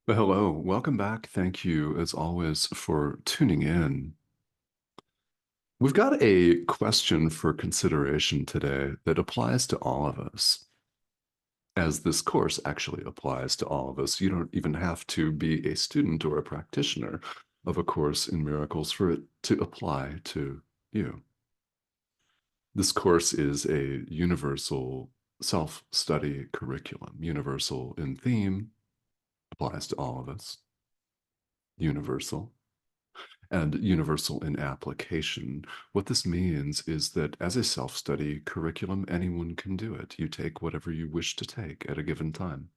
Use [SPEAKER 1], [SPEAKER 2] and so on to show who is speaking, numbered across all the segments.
[SPEAKER 1] Well, hello, welcome back. Thank you, as always, for tuning in. We've got a question for consideration today that applies to all of us, as this course actually applies to all of us. You don't even have to be a student or a practitioner of A Course in Miracles for it to apply to you. This course is a universal self-study curriculum, universal in theme, applies to all of us, universal and universal in application. What this means is that as a self-study curriculum, anyone can do it. You take whatever you wish to take at a given time.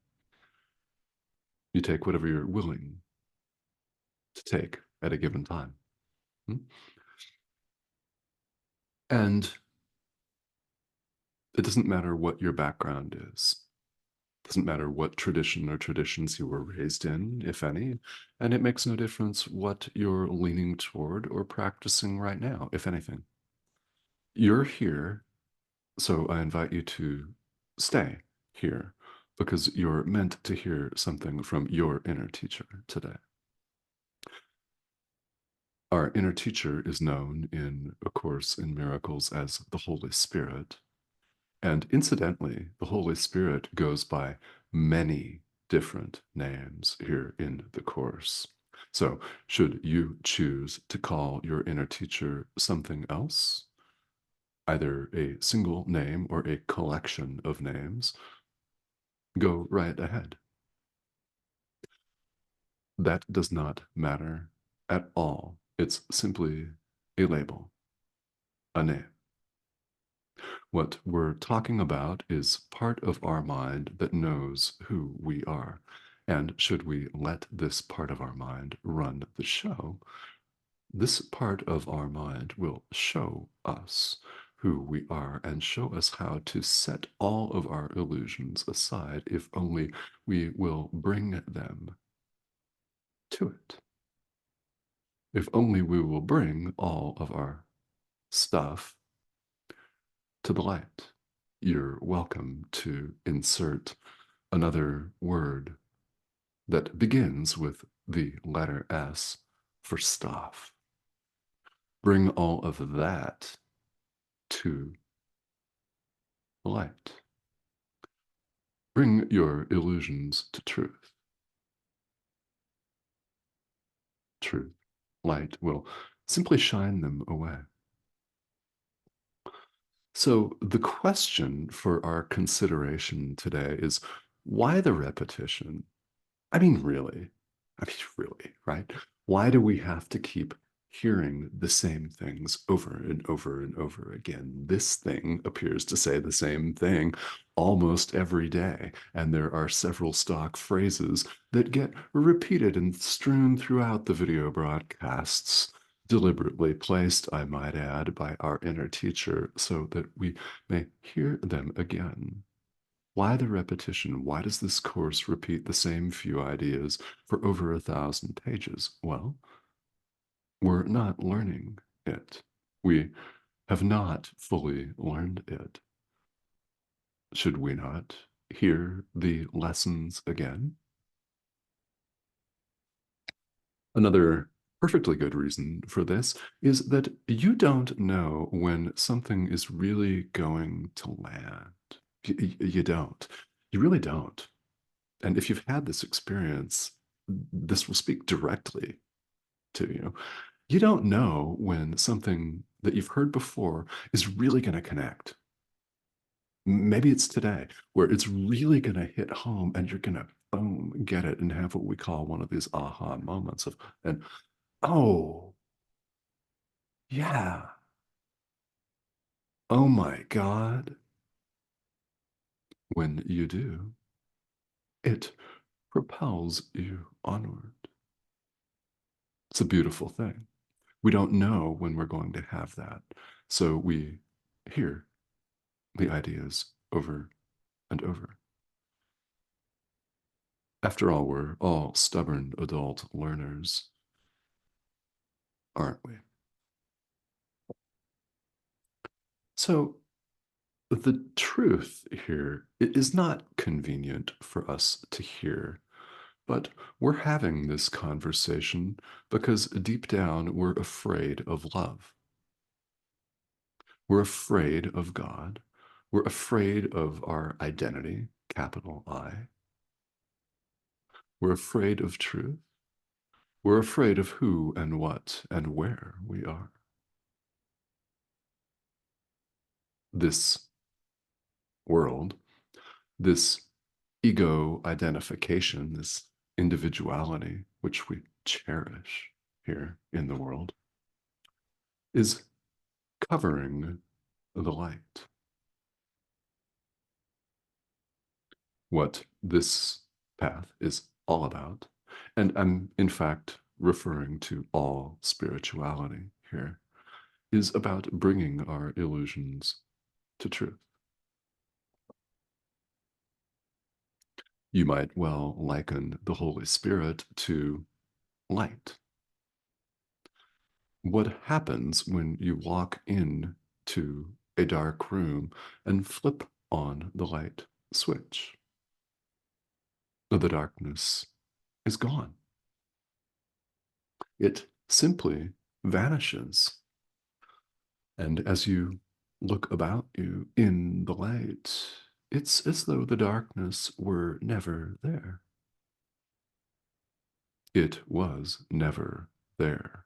[SPEAKER 1] You take whatever you're willing to take at a given time. Hmm? And it doesn't matter what your background is. It doesn't matter what tradition or traditions you were raised in, if any, and it makes no difference what you're leaning toward or practicing right now, if anything. You're here. So I invite you to stay here because you're meant to hear something from your inner teacher today. Our inner teacher is known in A Course in Miracles as the Holy Spirit. And incidentally, the Holy Spirit goes by many different names here in the Course. So, should you choose to call your inner teacher something else, either a single name or a collection of names, go right ahead. That does not matter at all. It's simply a label, a name. What we're talking about is part of our mind that knows who we are. And should we let this part of our mind run the show, this part of our mind will show us who we are and show us how to set all of our illusions aside if only we will bring them to it. If only we will bring all of our stuff to the light. You're welcome to insert another word that begins with the letter S for stuff. Bring all of that to the light. Bring your illusions to truth. Truth, light will simply shine them away. So, the question for our consideration today is why the repetition? I mean, really, really, right? Why do we have to keep hearing the same things over and over and over again? This thing appears to say the same thing almost every day. And there are several stock phrases that get repeated and strewn throughout the video broadcasts, deliberately placed, I might add, by our inner teacher so that we may hear them again. Why the repetition? Why does this course repeat the same few ideas for over 1,000 pages? Well, we're not learning it. We have not fully learned it. Should we not hear the lessons again? Another perfectly good reason for this is that you don't know when something is really going to land. You don't. You really don't. And if you've had this experience, this will speak directly to you. You don't know when something that you've heard before is really going to connect. Maybe it's today where it's really going to hit home and you're going to boom, get it and have what we call one of these aha moments of, and oh, yeah, oh my God. When you do, it propels you onward. It's a beautiful thing. We don't know when we're going to have that. So we hear the ideas over and over. After all, we're all stubborn adult learners, aren't we? So the truth here, it is not convenient for us to hear But we're having this conversation because deep down we're afraid of love. We're afraid of God. We're afraid of our identity, capital I. We're afraid of truth. We're afraid of who and what and where we are. This world, this ego identification, this individuality, which we cherish here in the world, is covering the light. What this path is all about, and I'm in fact referring to all spirituality here, is about bringing our illusions to truth. You might well liken the Holy Spirit to light. What happens when you walk in to a dark room and flip on the light switch? The darkness is gone. It simply vanishes. And as you look about you in the light, it's as though the darkness were never there. It was never there.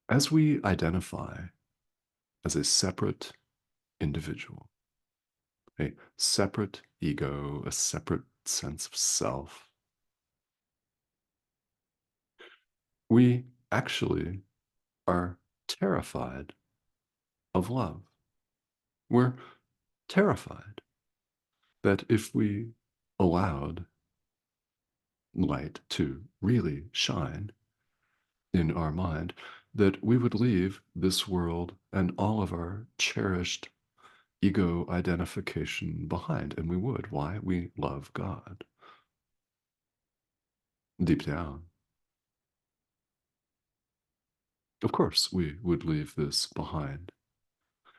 [SPEAKER 1] As we identify as a separate individual, a separate ego, a separate sense of self, we actually are terrified of love. We're terrified that if we allowed light to really shine in our mind, that we would leave this world and all of our cherished ego identification behind. And we would. Why? We love God. Deep down, of course, we would leave this behind.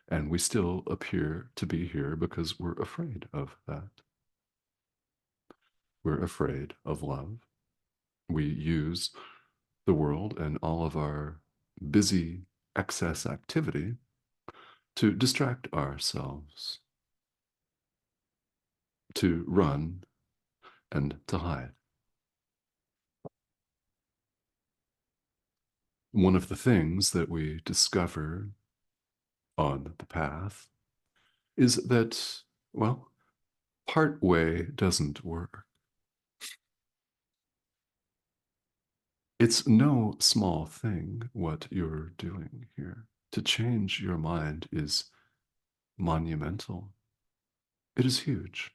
[SPEAKER 1] And we still appear to be here because we're afraid of that. We're afraid of love. We use the world and all of our busy excess activity to distract ourselves, to run and to hide. One of the things that we discover on the path is that, well, part way doesn't work. It's no small thing what you're doing here. To change your mind is monumental. It is huge.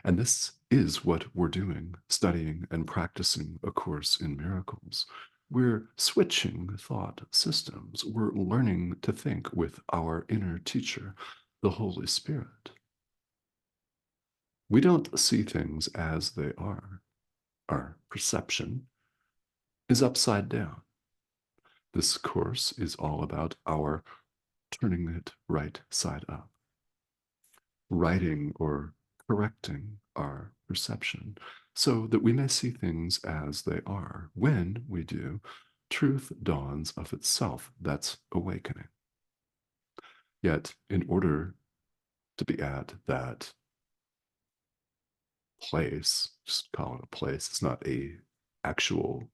[SPEAKER 1] And this is what we're doing, studying and practicing A Course in Miracles. We're switching thought systems. We're learning to think with our inner teacher, the Holy Spirit. We don't see things as they are. Our perception is upside down. This course is all about our turning it right side up, righting or correcting our perception so that we may see things as they are. When we do, truth dawns of itself. That's awakening. Yet, in order to be at that place, just call it a place, it's not a actual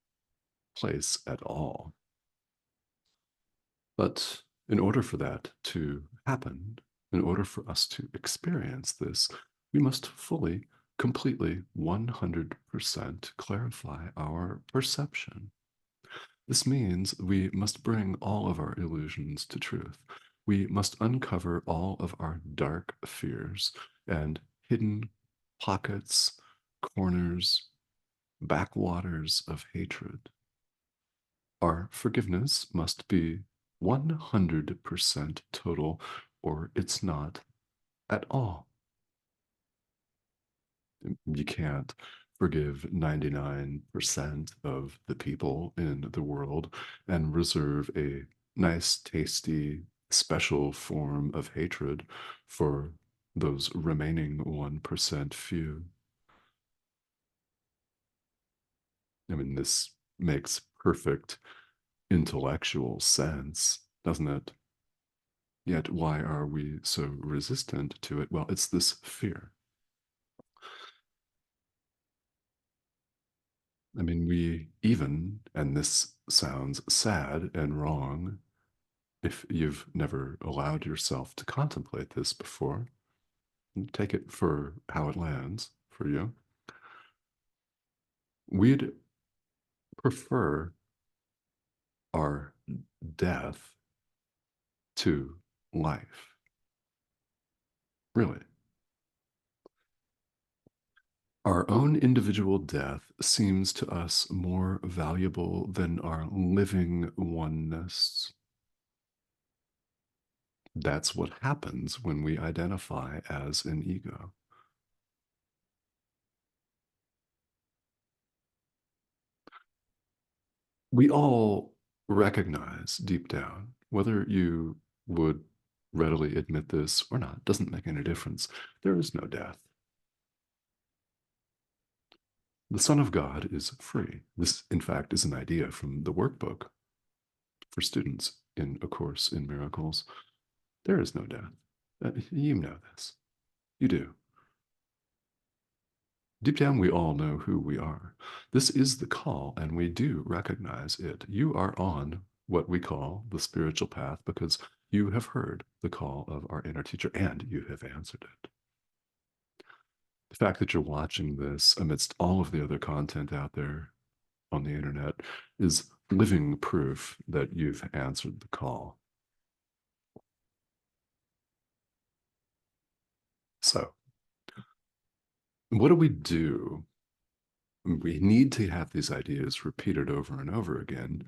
[SPEAKER 1] place at all. But in order for that to happen, in order for us to experience this, we must fully, completely, 100% clarify our perception. This means we must bring all of our illusions to truth. We must uncover all of our dark fears and hidden pockets, corners, backwaters of hatred. Our forgiveness must be 100% total, or it's not at all. You can't forgive 99% of the people in the world and reserve a nice, tasty special form of hatred for those remaining 1% few. I mean, this makes perfect intellectual sense, doesn't it? Yet, why are we so resistant to it? Well, it's this fear. I mean, we even, and this sounds sad and wrong if you've never allowed yourself to contemplate this before, take it for how it lands for you. We'd prefer our death to life, really. Our own individual death seems to us more valuable than our living oneness. That's what happens when we identify as an ego. We all recognize deep down, whether you would readily admit this or not, doesn't make any difference. There is no death. The Son of God is free. This, in fact, is an idea from the workbook for students in A Course in Miracles. There is no death. You know this. You do. Deep down, we all know who we are. This is the call, and we do recognize it. You are on what we call the spiritual path because you have heard the call of our inner teacher and you have answered it. The fact that you're watching this amidst all of the other content out there on the internet is living proof that you've answered the call. So, what do we do? We need to have these ideas repeated over and over again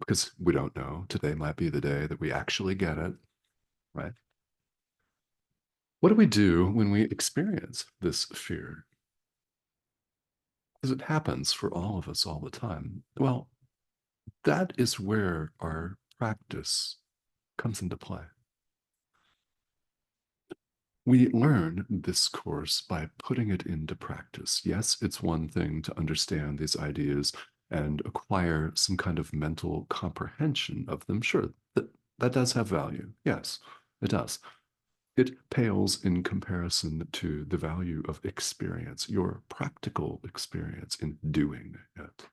[SPEAKER 1] because we don't know. Today might be the day that we actually get it, right? What do we do when we experience this fear? Because it happens for all of us all the time. Well, that is where our practice comes into play. We learn this course by putting it into practice. Yes, it's one thing to understand these ideas and acquire some kind of mental comprehension of them. Sure, that does have value. Yes, it does. It pales in comparison to the value of experience, your practical experience in doing it.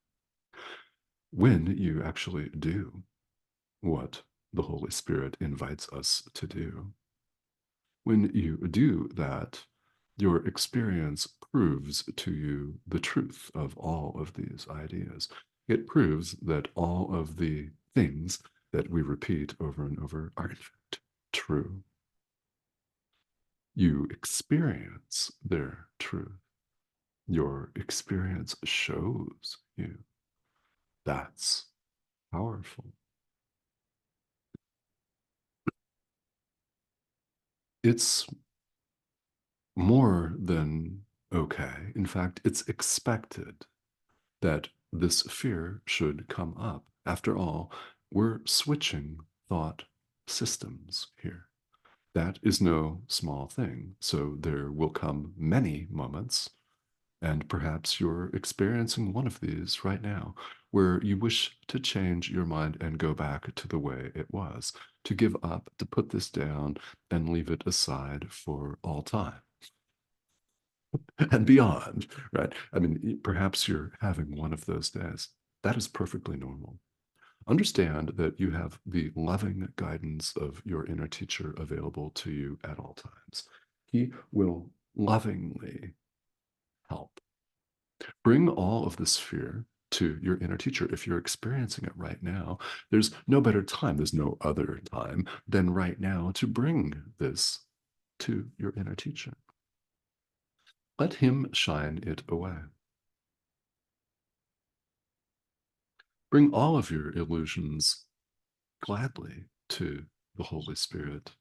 [SPEAKER 1] When you actually do what the Holy Spirit invites us to do, when you do that, your experience proves to you the truth of all of these ideas. It proves that all of the things that we repeat over and over are in fact true. You experience their truth. Your experience shows you. That's powerful. It's more than okay. In fact, it's expected that this fear should come up. After all, we're switching thought systems here. That is no small thing. So there will come many moments, and perhaps you're experiencing one of these right now, where you wish to change your mind and go back to the way it was, to give up, to put this down and leave it aside for all time and beyond, right? I mean, perhaps you're having one of those days. That is perfectly normal. Understand that you have the loving guidance of your inner teacher available to you at all times. He will lovingly help. Bring all of this fear to your inner teacher. If you're experiencing it right now, there's no better time, there's no other time than right now to bring this to your inner teacher. Let him shine it away. Bring all of your illusions gladly to the Holy Spirit.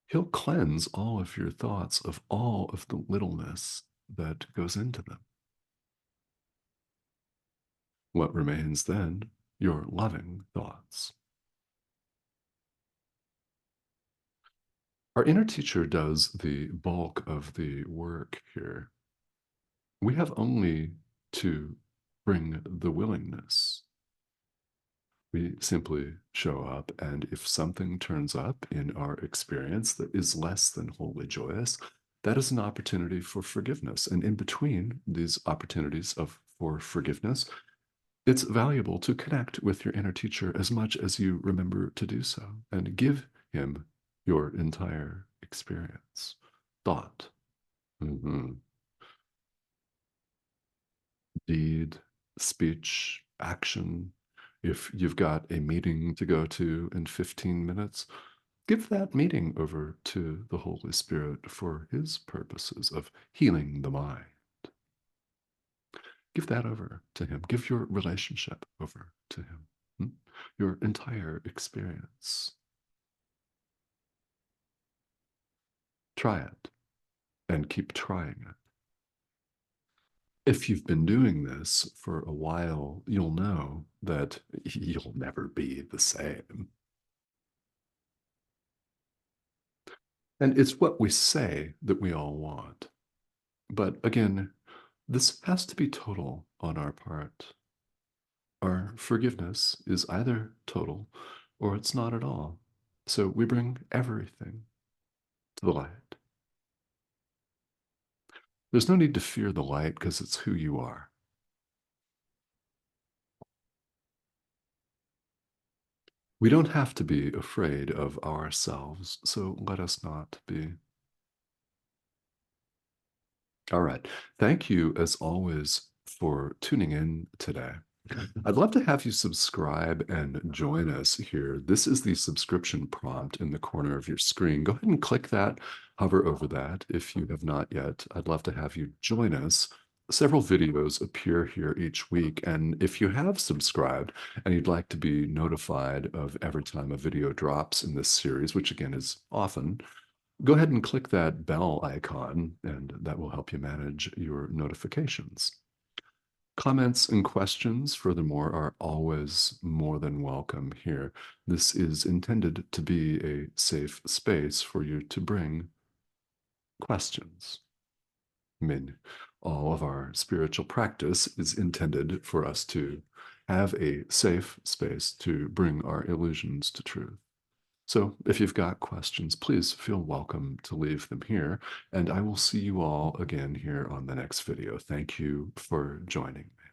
[SPEAKER 1] He'll cleanse all of your thoughts of all of the littleness that goes into them. What remains then your loving thoughts. Our inner teacher does the bulk of the work here. We have only to bring the willingness. We simply show up, and if something turns up in our experience that is less than wholly joyous, that is an opportunity for forgiveness. And in between these opportunities for forgiveness, it's valuable to connect with your inner teacher as much as you remember to do so and give him your entire experience, thought, mhm, deed, speech, action. If you've got a meeting to go to in 15 minutes, give that meeting over to the Holy Spirit for his purposes of healing the mind. Give that over to him. Give your relationship over to him. Hmm? Your entire experience. Try it and keep trying it. If you've been doing this for a while, you'll know that you'll never be the same. And it's what we say that we all want. But again, this has to be total on our part. Our forgiveness is either total or it's not at all. So we bring everything to the light. There's no need to fear the light because it's who you are. We don't have to be afraid of ourselves, so let us not be. All right. Thank you, as always, for tuning in today. I'd love to have you subscribe and join us here. This is the subscription prompt in the corner of your screen. Go ahead and click that, hover over that if you have not yet. I'd love to have you join us. Several videos appear here each week. And if you have subscribed and you'd like to be notified of every time a video drops in this series, which again is often, go ahead and click that bell icon, and that will help you manage your notifications. Comments and questions, furthermore, are always more than welcome here. This is intended to be a safe space for you to bring questions. I mean, all of our spiritual practice is intended for us to have a safe space to bring our illusions to truth. So if you've got questions, please feel welcome to leave them here, and I will see you all again here on the next video. Thank you for joining me.